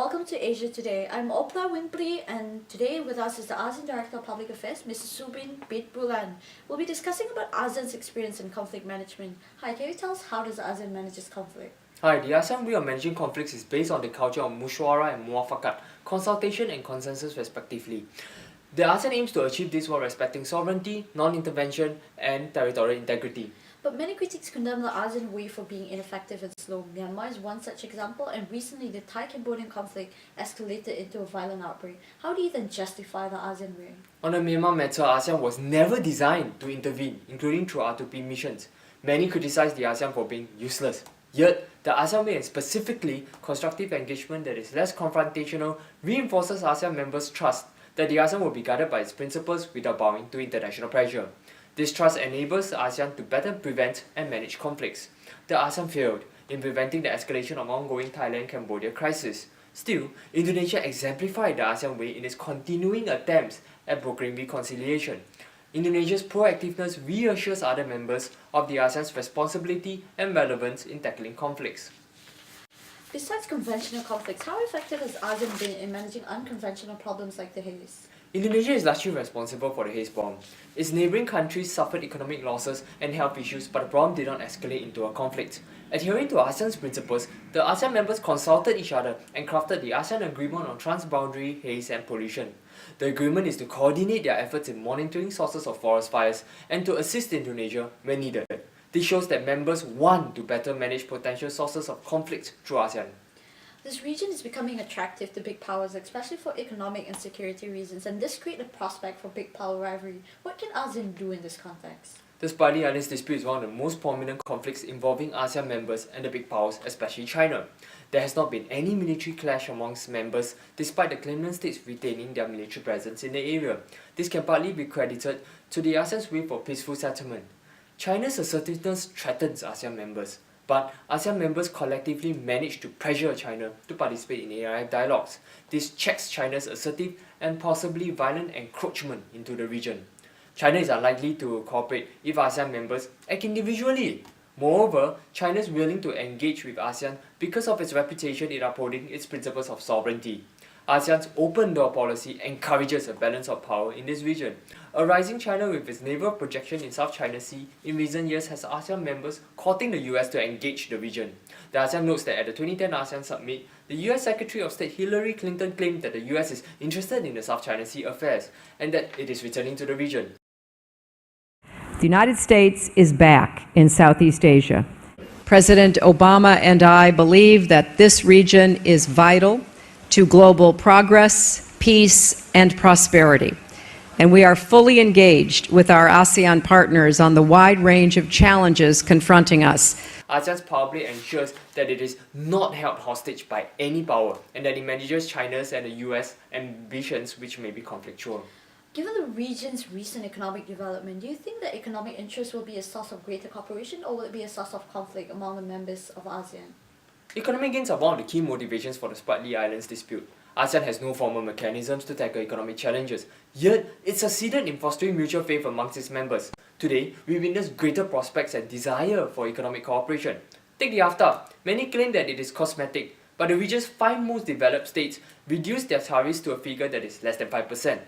welcome to Asia Today. I'm Opla Winpri, and today with us is the ASEAN Director of Public Affairs, Mrs. Subin Bit Bulan. We'll be discussing about ASEAN's experience in conflict management. Hi, can you tell us how does ASEAN manages conflict? Hi, the ASEAN way of managing conflicts is based on the culture of Musyawara and Muafakat, consultation and consensus respectively. The ASEAN aims to achieve this while respecting sovereignty, non-intervention and territorial integrity. But many critics condemn the ASEAN way for being ineffective and slow. Myanmar is one such example, and recently the Thai-Cambodian conflict escalated into a violent outbreak. How do you then justify the ASEAN way? On the Myanmar matter, ASEAN was never designed to intervene, including through R2P missions. Many criticize the ASEAN for being useless. Yet, the ASEAN way, and specifically constructive engagement that is less confrontational, reinforces ASEAN members' trust that the ASEAN will be guided by its principles without bowing to international pressure. This trust enables the ASEAN to better prevent and manage conflicts. The ASEAN failed in preventing the escalation of ongoing Thailand-Cambodia crisis. Still, Indonesia exemplified the ASEAN way in its continuing attempts at brokering reconciliation. Indonesia's proactiveness reassures other members of the ASEAN's responsibility and relevance in tackling conflicts. Besides conventional conflicts, how effective has ASEAN been in managing unconventional problems like the haze? Indonesia is largely responsible for the haze bomb. Its neighbouring countries suffered economic losses and health issues, but the problem did not escalate into a conflict. Adhering to ASEAN's principles, the ASEAN members consulted each other and crafted the ASEAN Agreement on Transboundary Haze and Pollution. The agreement is to coordinate their efforts in monitoring sources of forest fires and to assist Indonesia when needed. This shows that members want to better manage potential sources of conflict through ASEAN. This region is becoming attractive to big powers, especially for economic and security reasons, and this creates a prospect for big power rivalry. What can ASEAN do in this context? The Spratly Islands dispute is one of the most prominent conflicts involving ASEAN members and the big powers, especially China. There has not been any military clash amongst members, despite the claimant states retaining their military presence in the area. This can partly be credited to the ASEAN's way for peaceful settlement. China's assertiveness threatens ASEAN members, but ASEAN members collectively managed to pressure China to participate in AIF dialogues. This checks China's assertive and possibly violent encroachment into the region. China is unlikely to cooperate if ASEAN members act individually. Moreover, China is willing to engage with ASEAN because of its reputation in upholding its principles of sovereignty. ASEAN's open door policy encourages a balance of power in this region. A rising China with its naval projection in South China Sea in recent years has ASEAN members courting the US to engage the region. The ASEAN notes that at the 2010 ASEAN Summit, the US Secretary of State Hillary Clinton claimed that the US is interested in the South China Sea affairs and that it is returning to the region. The United States is back in Southeast Asia. President Obama and I believe that this region is vital to global progress, peace, and prosperity. And we are fully engaged with our ASEAN partners on the wide range of challenges confronting us. ASEAN's power play ensures that it is not held hostage by any power and that it manages China's and the US ambitions which may be conflictual. Given the region's recent economic development, do you think that economic interests will be a source of greater cooperation, or will it be a source of conflict among the members of ASEAN? Economic gains are one of the key motivations for the Spratly Islands dispute. ASEAN has no formal mechanisms to tackle economic challenges, yet it succeeded in fostering mutual faith amongst its members. Today, we witness greater prospects and desire for economic cooperation. Take the AFTA. Many claim that it is cosmetic, but the region's 5 most developed states reduced their tariffs to a figure that is less than 5%.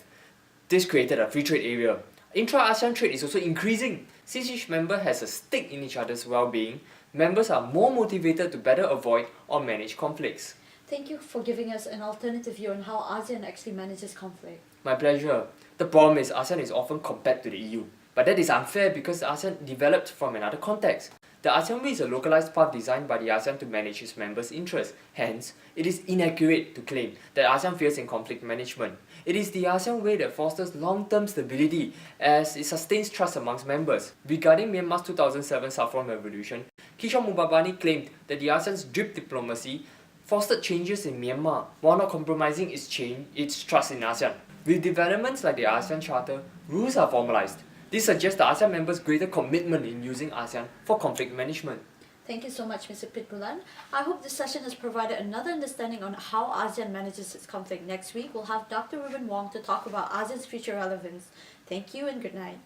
This created a free trade area. Intra-ASEAN trade is also increasing. Since each member has a stake in each other's well-being, members are more motivated to better avoid or manage conflicts. Thank you for giving us an alternative view on how ASEAN actually manages conflict. My pleasure. The problem is ASEAN is often compared to the EU, but that is unfair because ASEAN developed from another context. The ASEAN way is a localized path designed by the ASEAN to manage its members' interests. Hence, it is inaccurate to claim that ASEAN fails in conflict management. It is the ASEAN way that fosters long-term stability as it sustains trust amongst members. Regarding Myanmar's 2007 Saffron Revolution, Kishore Mahbubani claimed that the ASEAN's drip diplomacy fostered changes in Myanmar while not compromising its trust in ASEAN. With developments like the ASEAN Charter, rules are formalized. This suggests the ASEAN members' greater commitment in using ASEAN for conflict management. Thank you so much, Mr. Pitbulan. I hope this session has provided another understanding on how ASEAN manages its conflict. Next week, we'll have Dr. Ruben Wong to talk about ASEAN's future relevance. Thank you and good night.